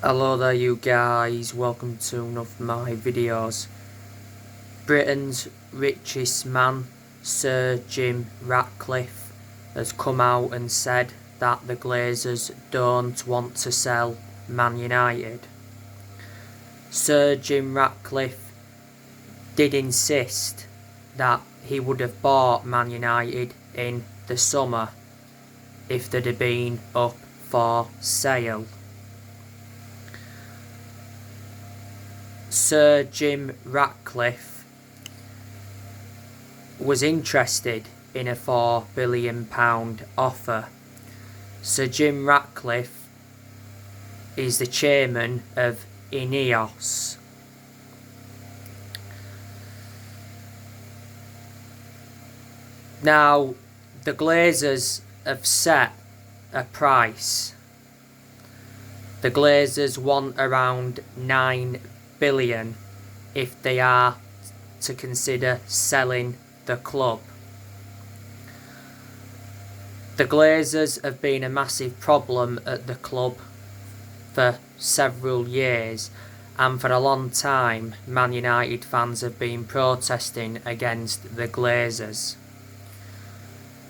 Hello there you guys, welcome to one of my videos. Britain's richest man, Sir Jim Ratcliffe, has come out and said that the Glazers don't want to sell Man United. Sir Jim Ratcliffe did insist that he would have bought Man United in the summer if they'd have been up for sale. Sir Jim Ratcliffe was interested in a £4 billion offer. Sir Jim Ratcliffe is the chairman of Ineos. Now, the Glazers have set a price. The Glazers want around £9 billion if they are to consider selling the club. The Glazers have been a massive problem at the club for several years, and for a long time Man United fans have been protesting against the Glazers.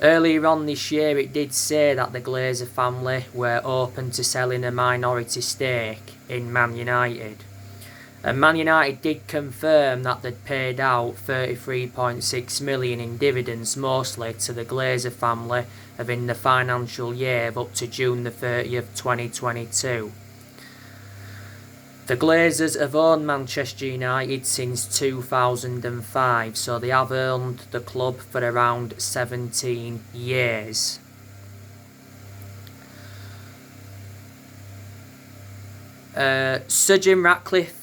Earlier on this year it did say that the Glazer family were open to selling a minority stake in Man United. And Man United did confirm that they'd paid out £33.6 million in dividends, mostly to the Glazer family in the financial year of up to June the 30th, 2022. The Glazers have owned Manchester United since 2005, so they have owned the club for around 17 years. Sir Jim Ratcliffe,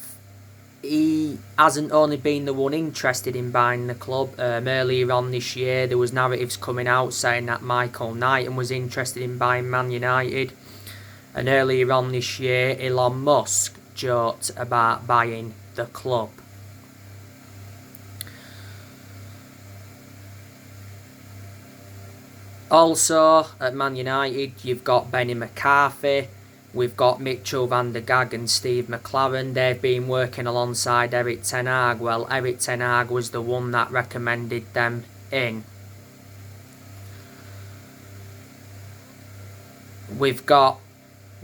he hasn't only been the one interested in buying the club. Earlier on this year there was narratives coming out saying that Michael Knighton was interested in buying Man United, and earlier on this year Elon Musk joked about buying the club. Also at Man United you've got Benny McCarthy, we've got Mitchell van der Gaag and Steve McLaren. They've been working alongside Eric Ten Hag. Well, Eric Ten Hag was the one that recommended them in. We've got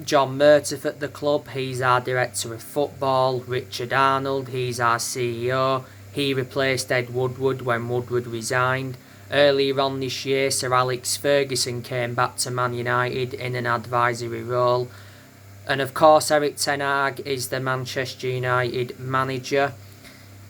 John Murtaugh at the club. He's our director of football. Richard Arnold, he's our CEO. He replaced Ed Woodward when Woodward resigned. Earlier on this year Sir Alex Ferguson came back to Man United in an advisory role. And of course Eric Ten Hag is the Manchester United manager.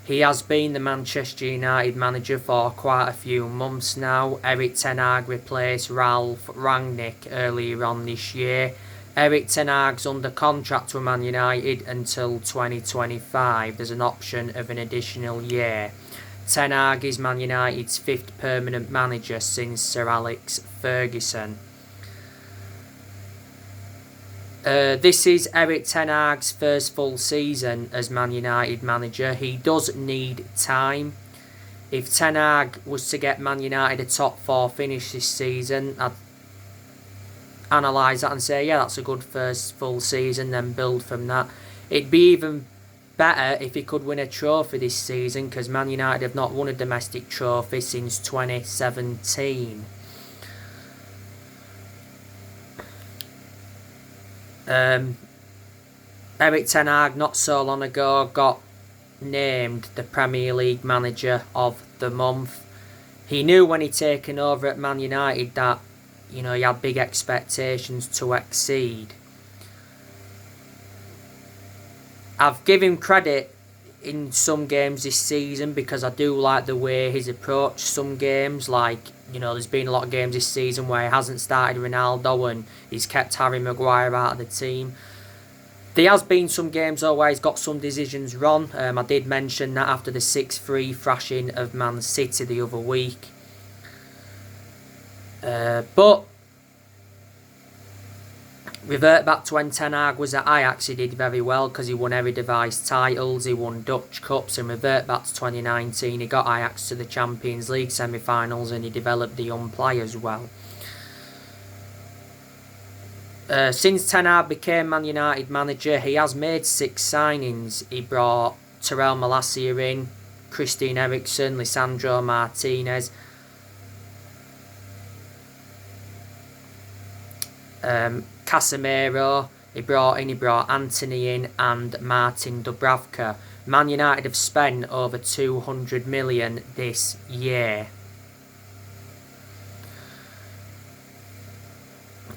He has been the Manchester United manager for quite a few months now. Eric Ten Hag replaced Ralph Rangnick earlier on this year. Eric Ten Hag's under contract with Man United until 2025. There's an option of an additional year. Ten Hag is Man United's 5th permanent manager since Sir Alex Ferguson. This is Eric Ten Hag's first full season as Man United manager. He does need time. If Ten Hag was to get Man United a top 4 finish this season, I'd analyse that and say, yeah, that's a good first full season, then build from that. It'd be even better if he could win a trophy this season, because Man United have not won a domestic trophy since 2017. Eric Ten Hag not so long ago got named the Premier League Manager of the Month. He knew when he taken over at Man United that he had big expectations to exceed. I've given him credit in some games this season because I do like the way he's approached some games. Like, there's been a lot of games this season where he hasn't started Ronaldo and he's kept Harry Maguire out of the team. There has been some games though where he's got some decisions wrong. I did mention that after the 6-3 thrashing of Man City the other week. But revert back to when Ten Hag was at Ajax, he did very well because he won every device titles, he won Dutch Cups, and revert back to 2019, he got Ajax to the Champions League semi-finals and he developed the young players well. Since Ten Hag became Man United manager, he has made 6 signings. He brought Terrell Malacia in, Christian Eriksen, Lisandro Martinez, Casemiro. He brought Anthony in and Martin Dubravka. Man United have spent over 200 million this year.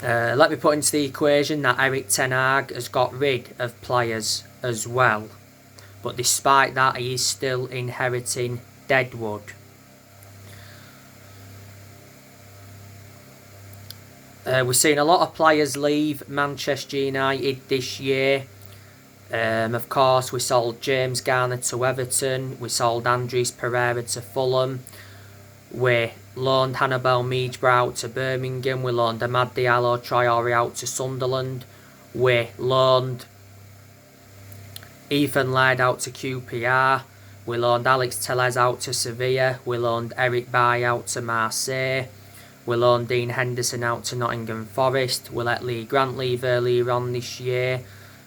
Let me put into the equation that Erik Ten Hag has got rid of players as well. But despite that, he is still inheriting Deadwood. We've seen a lot of players leave Manchester United this year. Of course, we sold James Garner to Everton. We sold Andres Pereira to Fulham. We loaned Hannibal Mejbra out to Birmingham. We loaned Amad Diallo Traore out to Sunderland. We loaned Ethan Laird out to QPR. We loaned Alex Tellez out to Sevilla. We loaned Eric Bailly out to Marseille. We loaned Dean Henderson out to Nottingham Forest. We let Lee Grant leave earlier on this year.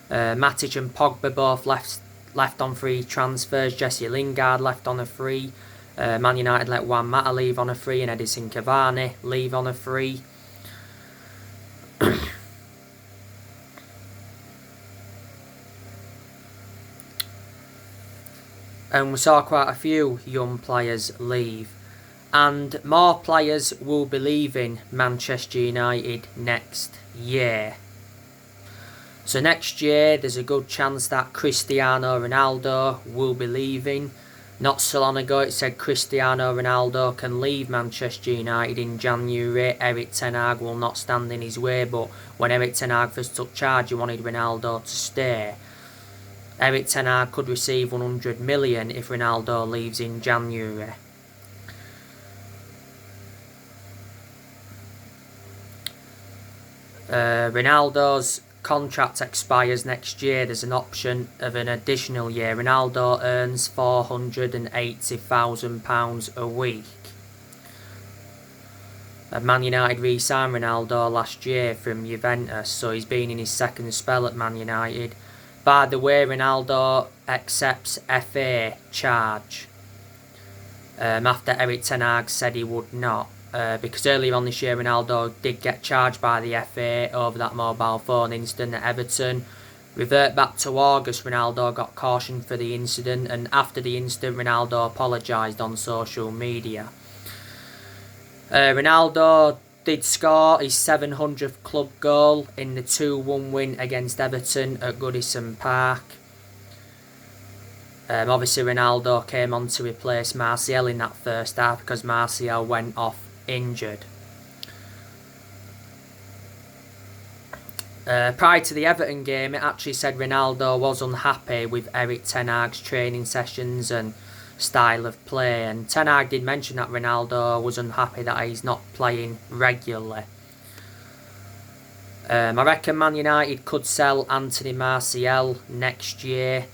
Matic and Pogba both left on free transfers. Jesse Lingard left on a free. Man United let Juan Mata leave on a free and Edison Cavani leave on a free. And we saw quite a few young players leave. And more players will be leaving Manchester United next year. So next year there's a good chance that Cristiano Ronaldo will be leaving. Not so long ago it said Cristiano Ronaldo can leave Manchester United in January. Erik Ten Hag will not stand in his way, but when Erik Ten Hag first took charge he wanted Ronaldo to stay. Erik Ten Hag could receive 100 million if Ronaldo leaves in January. Ronaldo's contract expires next year. There's an option of an additional year. Ronaldo earns £480,000 a week. Man United re-signed Ronaldo last year from Juventus, so he's been in his second spell at Man United. By the way, Ronaldo accepts FA charge after Erik Ten Hag said he would not. Because earlier on this year Ronaldo did get charged by the FA over that mobile phone incident at Everton. Revert back to August, Ronaldo got cautioned for the incident, and after the incident Ronaldo apologised on social media. Ronaldo did score his 700th club goal in the 2-1 win against Everton at Goodison Park. Obviously Ronaldo came on to replace Martial in that first half because Martial went off injured. Prior to the Everton game, it actually said Ronaldo was unhappy with Erik Ten Hag's training sessions and style of play, and Ten Hag did mention that Ronaldo was unhappy that he's not playing regularly. I reckon Man United could sell Anthony Martial next year.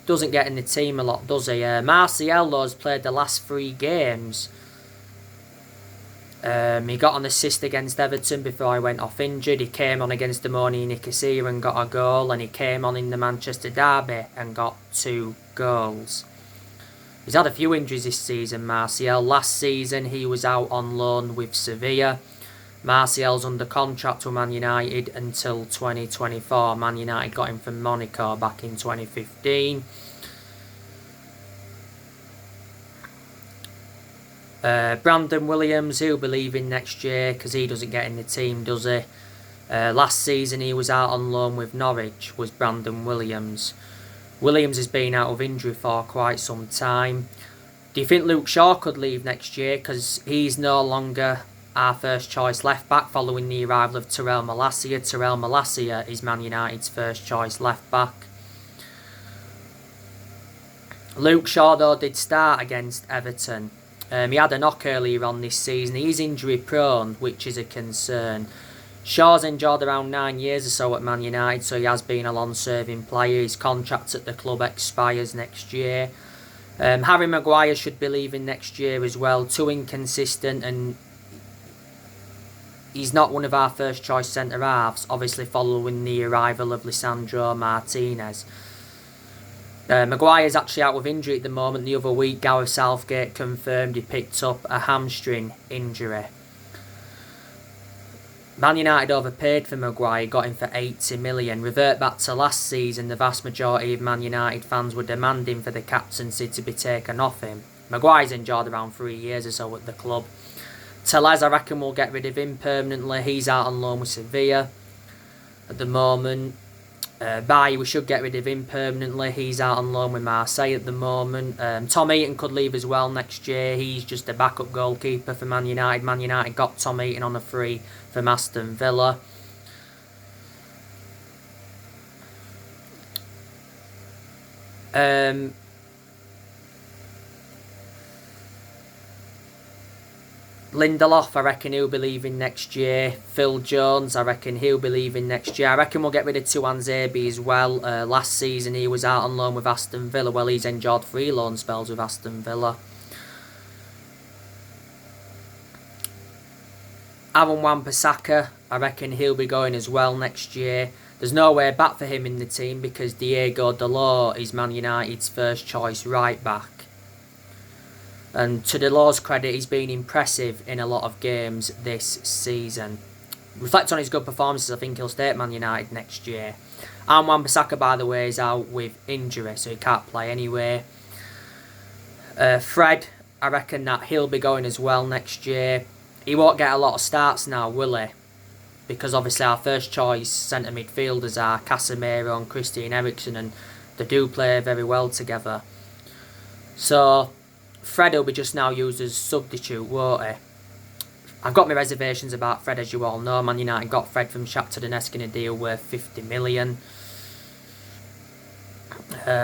Doesn't get in the team a lot, does he? Martial though has played the last 3 games. He got an assist against Everton before he went off injured. He came on against Demoni Nicosia and got a goal, and he came on in the Manchester derby and got 2 goals. He's had a few injuries this season, Martial. Last season he was out on loan with Sevilla. Martial's under contract with Man United until 2024. Man United got him from Monaco back in 2015. Brandon Williams, he'll be leaving next year because he doesn't get in the team, does he? Last season he was out on loan with Norwich, was Brandon Williams. Williams has been out of injury for quite some time. Do you think Luke Shaw could leave next year because he's no longer our first choice left back following the arrival of Terrell Malacia? Terrell Malacia is Man United's first choice left back. Luke Shaw though did start against Everton. He had a knock earlier on this season. He's injury prone, which is a concern. Shaw's enjoyed around 9 years or so at Man United, so he has been a long-serving player. His contract at the club expires next year. Harry Maguire should be leaving next year as well. Too inconsistent, and he's not one of our first choice centre halves, obviously following the arrival of Lisandro Martinez. Maguire's actually out with injury at the moment. The other week, Gareth Southgate confirmed he picked up a hamstring injury. Man United overpaid for Maguire, got him for 80 million. Revert back to last season, the vast majority of Man United fans were demanding for the captaincy to be taken off him. Maguire's enjoyed around 3 years or so at the club. Tellez, I reckon we'll get rid of him permanently. He's out on loan with Sevilla at the moment. Bailly, we should get rid of him permanently. He's out on loan with Marseille at the moment. Tom Heaton could leave as well next year. He's just a backup goalkeeper for Man United. Man United got Tom Heaton on a free from Aston Villa. Lindelof, I reckon he'll be leaving next year. Phil Jones, I reckon he'll be leaving next year. I reckon we'll get rid of Tuanzebe as well. Last season he was out on loan with Aston Villa. Well, he's enjoyed 3 loan spells with Aston Villa. Aaron Wan-Bissaka, I reckon he'll be going as well next year. There's no way back for him in the team because Diego Dalot is Man United's first choice right back. And to Delors' credit, he's been impressive in a lot of games this season. Reflect on his good performances, I think he'll stay at Man United next year. And Wan-Bissaka, by the way, is out with injury, so he can't play anyway. Fred, I reckon that he'll be going as well next year. He won't get a lot of starts now, will he? Because obviously our first choice centre midfielders are Casemiro and Christian Eriksen, and they do play very well together. So Fred will be just now used as substitute, won't he? I've got my reservations about Fred, as you all know. Man United got Fred from Shakhtar Donetsk in a deal worth 50 million.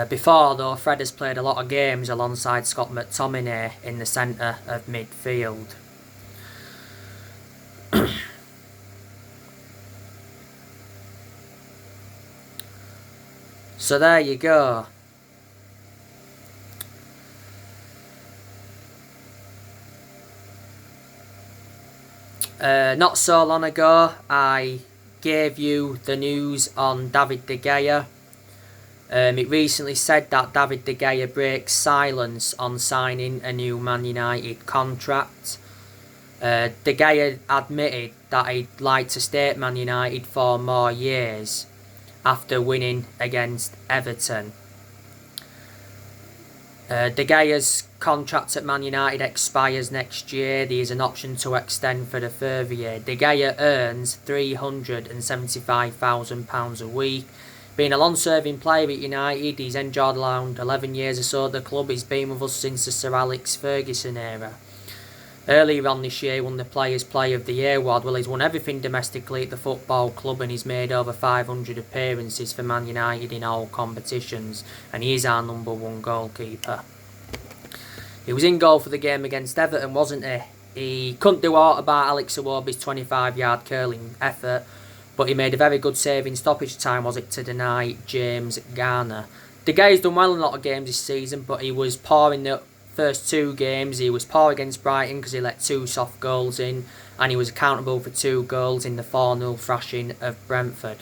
Before, though, Fred has played a lot of games alongside Scott McTominay in the centre of midfield. So there you go. Not so long ago, I gave you the news on David De Gea. It recently said that David De Gea breaks silence on signing a new Man United contract. De Gea admitted that he'd like to stay at Man United for more years after winning against Everton. De Gea's contract at Man United expires next year. There is an option to extend for a further year. De Gea earns £375,000 a week. Being a long-serving player at United, he's enjoyed around 11 years or so at the club. He's been with us since the Sir Alex Ferguson era. Earlier on this year, he won the Players' Player of the Year award. Well, he's won everything domestically at the football club, and he's made over 500 appearances for Man United in all competitions, and he is our #1 goalkeeper. He was in goal for the game against Everton, wasn't he? He couldn't do aught about Alex Iwobi's 25-yard curling effort, but he made a very good save in stoppage time, was it, to deny James Garner. De Gea's done well in a lot of games this season, but he was poor in the first 2 games. He was poor against Brighton because he let 2 soft goals in, and he was accountable for 2 goals in the 4-0 thrashing of Brentford.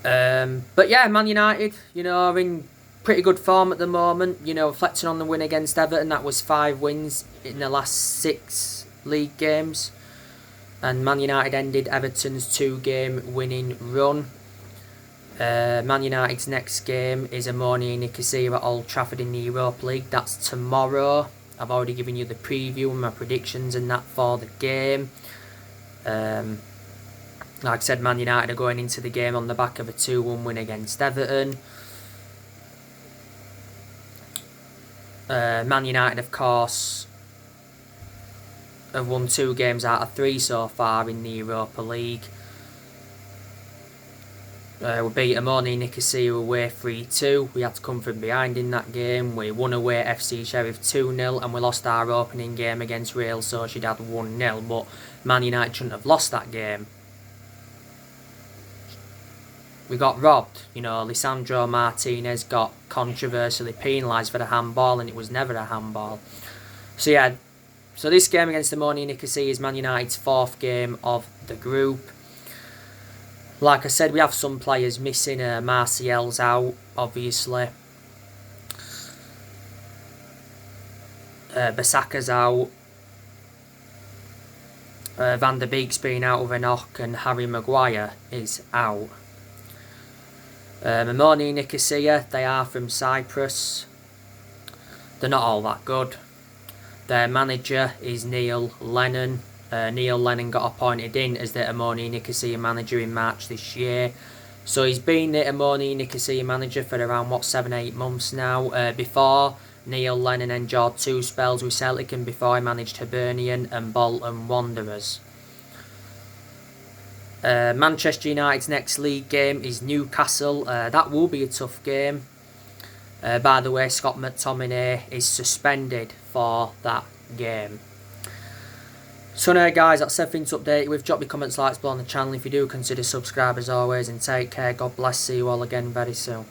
But yeah, Man United, are in pretty good form at the moment. Reflecting on the win against Everton, that was 5 wins in the last 6 league games, and Man United ended Everton's 2-game winning run. Man United's next game is Ammonia Nicosia at Old Trafford in the Europa League. That's tomorrow. I've already given you the preview and my predictions and that for the game. Like I said, Man United are going into the game on the back of a 2-1 win against Everton. Man United, of course, have won 2 games out of 3 so far in the Europa League. We beat Ammonia Nicosia away 3-2. We had to come from behind in that game. We won away at FC Sheriff 2-0, and we lost our opening game against Real Sociedad 1-0. But Man United shouldn't have lost that game. We got robbed. Lisandro Martinez got controversially penalised for the handball, and it was never a handball. So yeah, So this game against Ammonia Nicosia is Man United's 4th game of the group. Like I said, we have some players missing. Martial's out, obviously. Basaka's out. Van der Beek's been out with a knock, and Harry Maguire is out. Ammonia Nicosia, they are from Cyprus. They're not all that good. Their manager is Neil Lennon. Neil Lennon got appointed in as the Ammonia Nicosia manager in March this year. So he's been the Ammonia Nicosia manager for around, 7-8 months now. Before, Neil Lennon endured 2 spells with Celtic, and before he managed Hibernian and Bolton Wanderers. Manchester United's next league game is Newcastle. That will be a tough game. By the way, Scott McTominay is suspended for that game. So now guys, that's everything to update you with. Drop your comments, likes below on the channel if you do. Consider subscribe as always, and take care. God bless. See you all again very soon.